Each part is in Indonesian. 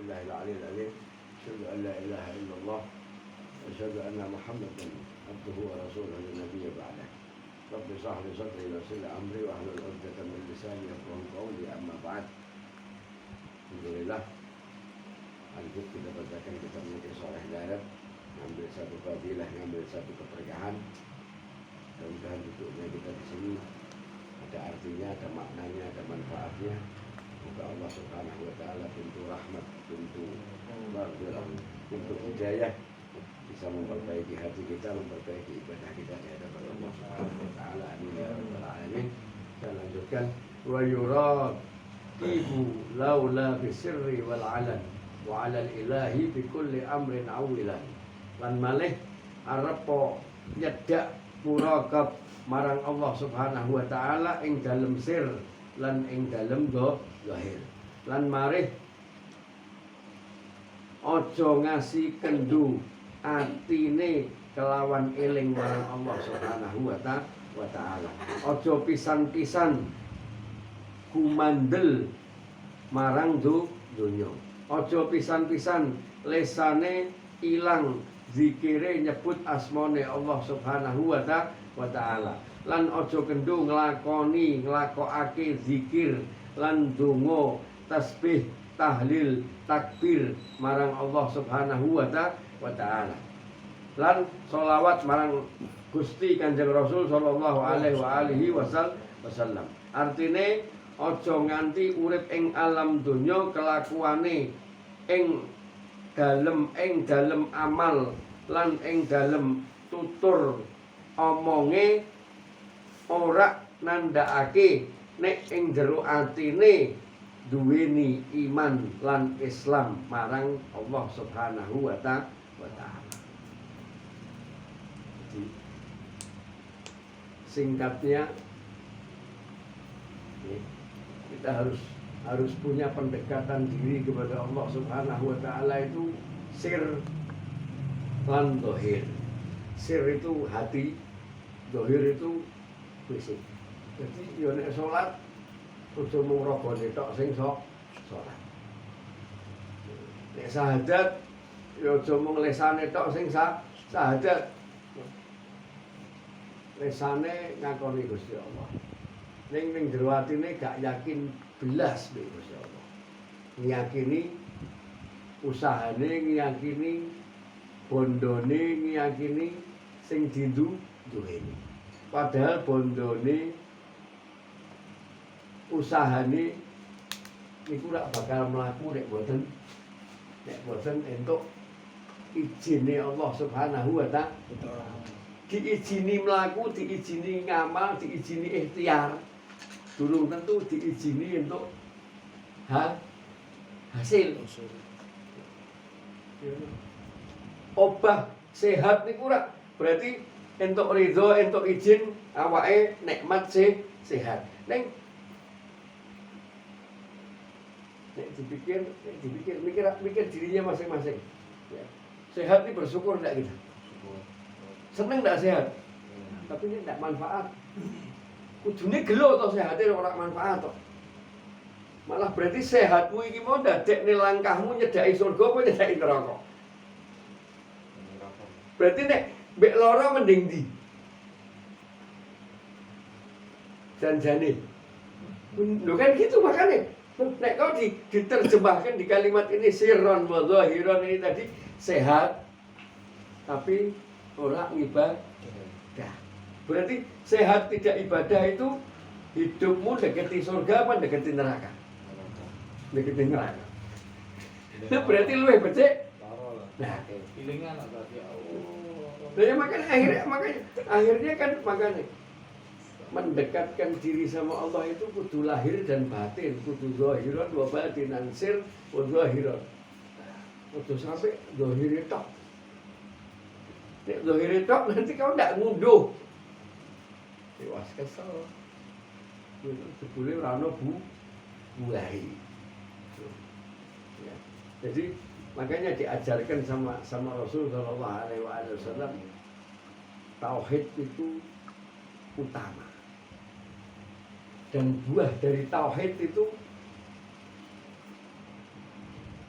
billahi al-'aliyyil 'azim. Asyhadu an la ilaha illallah wa asyhadu anna Muhammadan abduhu wa rasuluhu la nabiyya ba'dah. Rabbi shrah li sadri wa yassir li amri wa hlul 'uqdatam min lisani yafqahu qawli, amma ba'd. Alhamdulillah, lanjut kita bacakan kitabnya Sharh Darat, ngambil satu fadilah, ngambil satu keberkahan. Mudah-mudahan duduknya kita di sini ada artinya, ada maknanya, ada manfaatnya. Semoga Allah Subhanahu wa taala pintu rahmat, pintu maghfirah, pintu hidayah bisa memperbaiki hati kita, memperbaiki ibadah kita di hadapan Allah Subhanahu wa taala. Amin ya rabbal alamin. Kita lanjutkan wa yuraqibu laula bisirri wal alan wa 'alal ilahi bi kulli amrin awilan. Lan malih arepa nyedak muraqab marang Allah Subhanahu wa taala ing dalem sir lan ing dalem zahir. Lan marih aja ngasi kendu atine kelawan eling marang Allah Subhanahu wa taala. Aja pisan-pisan kumandel marang donya. Aja pisan-pisan lesane ilang zikire nyebut asmane Allah Subhanahu wa taala. Lan aja kendhu nglakokake zikir lan donga tasbih tahlil takbir marang Allah Subhanahu wa taala. Lan sholawat marang Gusti Kanjeng Rasul sallallahu alaihi wasallam. Artine aja nganti urip ing alam donya kelakuane ing dalem amal lan ing dalem tutur omonge ora nandhakake nek ing jero atine duweni iman lan Islam marang Allah Subhanahu wa taala. Jadi, singkatnya kita harus punya pendekatan diri kepada Allah Subhanahu wa taala itu sir lan zahir. Sir itu hati, zahir itu fisik. Jadi yo nek salat aja mung rogone tok sing salat. Nek syahadat yo aja mung lesane tok sing syahadat. Lesane ngakoni Gusti Allah. Ning jero atine gak yakin belas mbek Gusti Allah. Ngiyakini usahane, ngiyakini bondone, ngiyakini sing duweni. Padahal bondone, usahane niku rak bakal mlaku nek boten entuk ijine Allah Subhanahu wa taala. Diizini mlaku, diizini ngamal, diizini ikhtiar. Durung tentu diizini untuk hasil. Obah sehat niku rak berarti entuk ridho, entuk izin awake nikmat sehat. Nek dipikir mikir dirinya masing-masing. Ya. Sehat ini bersyukur enggak kita? Seneng enggak sehat? Tapi ini enggak manfaat. Kudune gelo to sehate ora manfaat to. Malah berarti sehatmu iki mau dadekne langkahmu nyedaki surga apa nyedaki neraka? Berarti nek mbek lara mending ndi? Janjane. Lho kan gitu makanya. Nek kau diterjemahkan di kalimat ini sirron wa zahiron ini tadi sehat tapi ora ibadah. Berarti sehat tidak ibadah itu hidupmu deketi surga apa deketi neraka? Deketi neraka. Nah, berarti luwih becik. Nah, pilingan berarti ya akhirnya kan makanya mendekatkan diri sama Allah itu kudu lahir dan batin, kudu zahiran wa batinan sir wa zahiran. Kudu sampai zahir tok. Nek zahir tok nanti kau ndak ngunduh. Dewas kesel. Itu sebule ora ono bulahi. Ya. Jadi makanya diajarkan sama Rasul sallallahu alaihi wasallam tauhid itu utama. Dan buah dari tauhid itu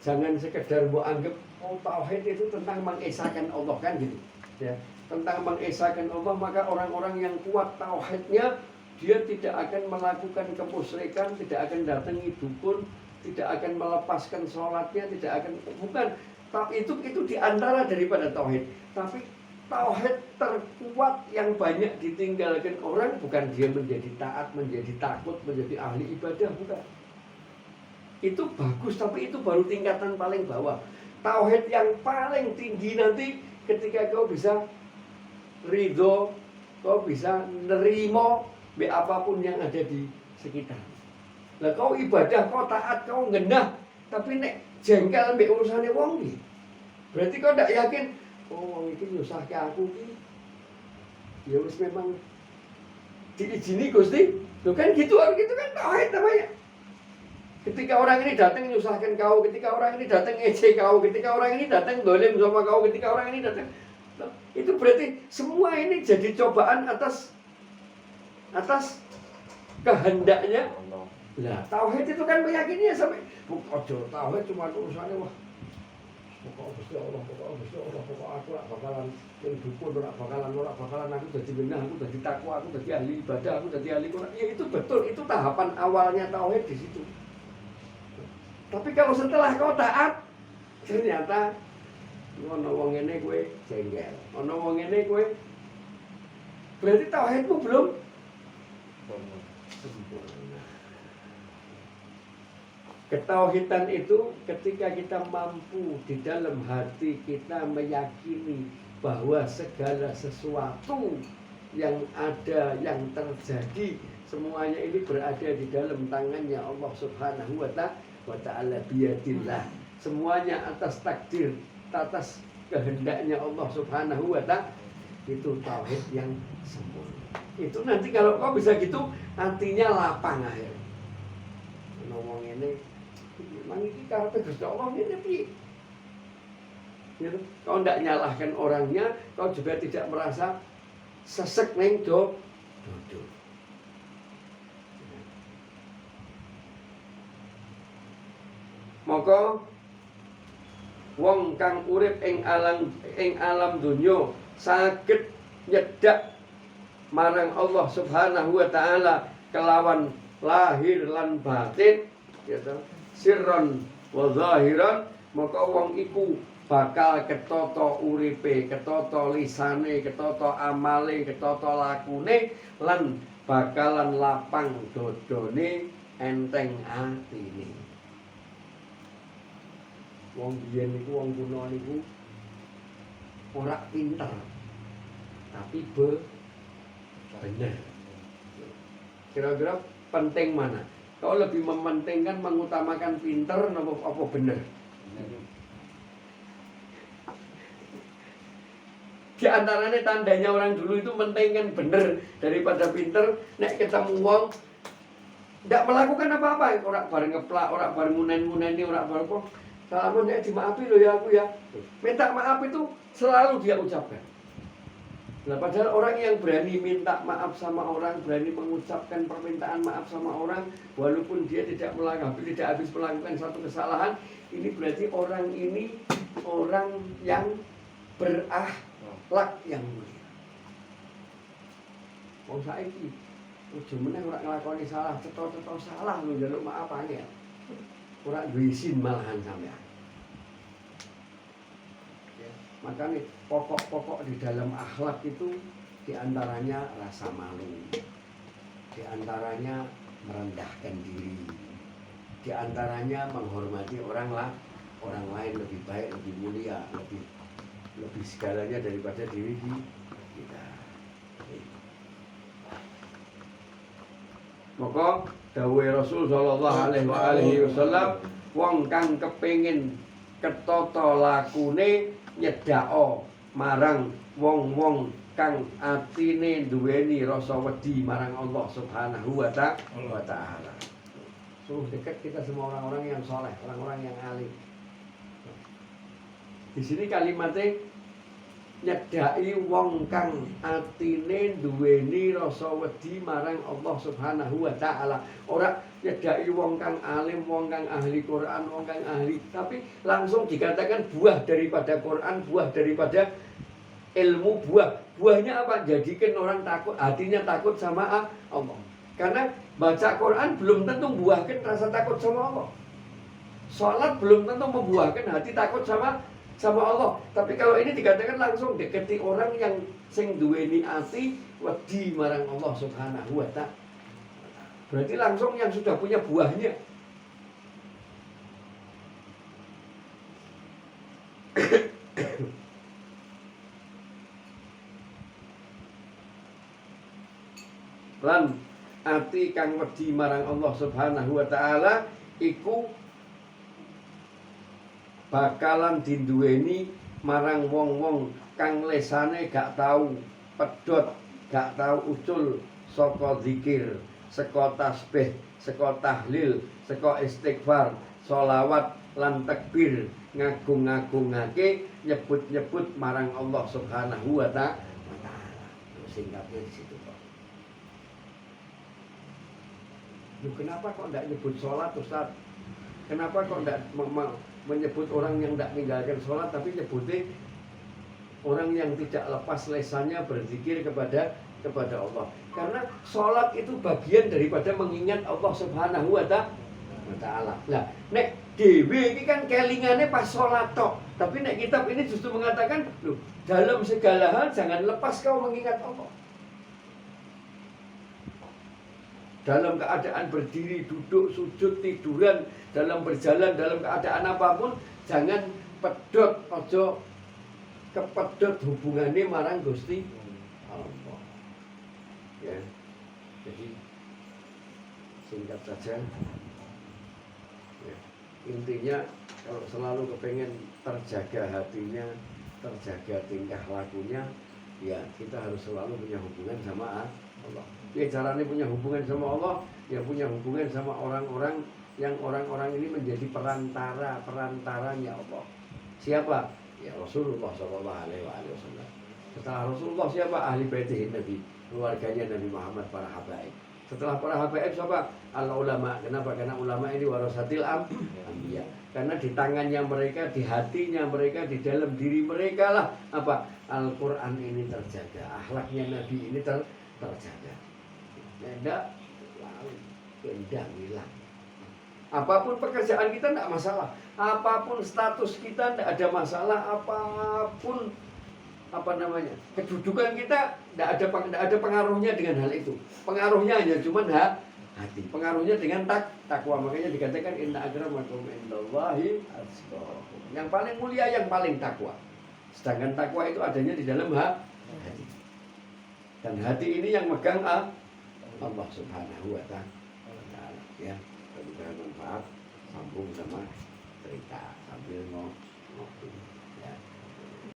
Jangan sekedar mau anggap tauhid itu tentang mengesahkan Allah kan gitu. Ya, tentang mengesahkan Allah, maka orang-orang yang kuat tauhidnya dia tidak akan melakukan kemusyrikan, tidak akan datangi dukun, tidak akan melepaskan sholatnya, tidak akan, bukan. Tapi itu diantara daripada tauhid. Tapi tauhid terkuat yang banyak ditinggalkan orang bukan dia menjadi taat, menjadi takut, menjadi ahli ibadah, bukan. Itu bagus, tapi itu baru tingkatan paling bawah. Tauhid yang paling tinggi nanti ketika kau bisa ridho, kau bisa nerimo apapun yang ada di sekitar. Lah kau ibadah, kau taat, kau ngendah, tapi nek jengkel mbek urusane wong iki. Berarti kau ndak yakin, oh wong iki nyusahke aku iki. Ya wis memang diizini Gusti. Loh kan gitu kan tauhid namanya. Ketika orang ini datang menyusahkan kau, ketika orang ini datang ngejek kau, ketika orang ini datang dolim sama kau, ketika orang ini datang, itu berarti semua ini jadi cobaan atas kehendaknya. Nah, tauhid itu kan meyakininya sampai ojo tauhid cuma urusannya wah. Pokok Gusti Allah, pokok aku ora bakalan ning dukun, ora bakalan aku dadi benar, aku dadi takwa, aku dadi ahli ibadah, aku dadi ahli Quran. Ya itu betul, itu tahapan awalnya tauhid di situ. Tapi kalau setelah kau taat, ternyata ono wong ngene kowe jengkel, ono wong ngene kowe, berarti tauhidmu belum sempurna. Ketauhidan itu ketika kita mampu di dalam hati kita meyakini bahwa segala sesuatu yang ada, yang terjadi, semuanya ini berada di dalam tangannya Allah Subhanahu wa ta'ala biyadillah. Semuanya atas takdir, atas kehendaknya Allah Subhanahu wa ta'ala. Itu tauhid yang sempurna. Itu nanti kalau kau bisa gitu, nantinya lapang akhir. Ngomong ini, memang ini karakter Gusti Allah ini piye? Gitu. Kau tidak nyalahkan orangnya, kau juga tidak merasa sesek neng dodo. Maka wong kang urip ing alam donya saged nyedak marang Allah Subhanahu wa taala kelawan lahir lan batin, gitu. Sirron wa zahiran, maka wong iku bakal ketata uripe, ketata lisane, ketata amale, ketata lakune lan bakalan lapang dodone, enteng atine. Wong biyen niku, wong kuno niku ora pinter, tapi bener. Kira-kira penting mana? Kau lebih mementingkan, mengutamakan pinter apa bener? Di antaranya tandanya orang dulu itu mentingkan bener daripada pinter. Nek ketemu wong ndak melakukan apa-apa, ora bareng ngeplak, ora bareng munen-muneni, ora bareng kok. Salamun nek dimaafi lho ya aku ya. Minta maaf itu selalu dia ucapkan. Nah, padahal orang yang berani minta maaf sama orang, berani mengucapkan permintaan maaf sama orang, walaupun dia tidak habis melakukan satu kesalahan, ini berarti orang ini orang yang berakhlak yang mulia. Wong saiki ojo meneh ora nglakoni salah, cetha-cetha salah lho njaluk maaf angel. Ora duwe izin malahan sampean. Makanya pokok-pokok di dalam akhlak itu diantaranya rasa malu, diantaranya merendahkan diri, diantaranya menghormati orang lain lebih baik, lebih mulia, lebih segalanya daripada diri kita. Maka dawuh Rasul sallallahu alaihi wasallam, wong kang kepengin ketata lakune nyedako marang wong-wong kang atine duweni rasa wedi marang Allah Subhanahu wa ta'ala. Sungguh dekat kita semua orang-orang yang soleh, orang-orang yang alim. Di sini kalimatnya nyedaki wong kang atine duweni rasa wedi marang Allah Subhanahu wa ta'ala. nyedaki wong kang alim, wong kang ahli Quran, wong kang ahli, tapi langsung dikatakan buah daripada Quran, buah daripada ilmu, buahnya apa? Jadikan orang takut, hatinya takut sama Allah. Karena baca Quran belum tentu membuahkan rasa takut sama Allah. Sholat belum tentu membuahkan hati takut sama Allah. Tapi kalau ini dikatakan langsung deketi orang yang sing duweni ati wedi marang Allah Subhanahu wa ta'ala. Berarti langsung yang sudah punya buahnya. Lan ati kang wedi marang Allah Subhanahu wa ta'ala iku bakalan dinduweni marang wong-wong kang lesane gak tahu pedhot, gak tahu ucul saka zikir, saka tasbih, saka tahlil, saka istighfar, sholawat lan takbir, ngagung-ngagungake, nyebut-nyebut marang Allah Subhanahu wa ta'ala. Singkatnya di situ, Pak. Kenapa kok tidak nyebut sholat, Ustaz? Kenapa kok tidak menyebut orang yang tidak meninggalkan sholat, tapi nyebutnya orang yang tidak lepas lesannya berzikir kepada Allah? Karena sholat itu bagian daripada mengingat Allah Subhanahu wa ta'ala. Nah, nek dewe ini kan kelingannya pas sholat tok. Tapi nek kitab ini justru mengatakan, loh, dalam segala hal jangan lepas kau mengingat Allah. Dalam keadaan berdiri, duduk, sujud, tiduran, dalam berjalan, dalam keadaan apapun, jangan pedot, ojo kepedot hubungannya marang Gusti Allah. Ya, jadi singkat saja. Ya, intinya kalau selalu kepengen terjaga hatinya, terjaga tingkah lakunya, ya kita harus selalu punya hubungan sama Allah. Ya caranya punya hubungan sama Allah, ya punya hubungan sama orang-orang yang orang-orang ini menjadi perantaranya Allah. Siapa? Ya Rasulullah SAW. Setelah Rasulullah siapa? Ahli baitihi Nabi, keluarganya Nabi Muhammad, para habaib. Setelah para habaib siapa? Al-ulama. Kenapa? Karena ulama ini warasatil anbiya. Karena di tangannya mereka, di hatinya mereka, di dalam diri mereka lah apa? Al-Quran ini terjaga, akhlaknya Nabi ini terjaga. Tidak hilang. Apapun pekerjaan kita tidak masalah, apapun status kita tidak ada masalah, apapun kedudukan kita tidak ada pengaruhnya dengan hal itu. Pengaruhnya hanya cuma hati. Pengaruhnya dengan takwa. Makanya dikatakan inna akramakum indallahi atqakum. Yang paling mulia, yang paling takwa. Sedangkan takwa itu adanya di dalam hati. Dan hati ini yang megang Allah Subhanahu wa ta'ala. Ya, kalau bermanfaat, sambung sama cerita sambil ngopi.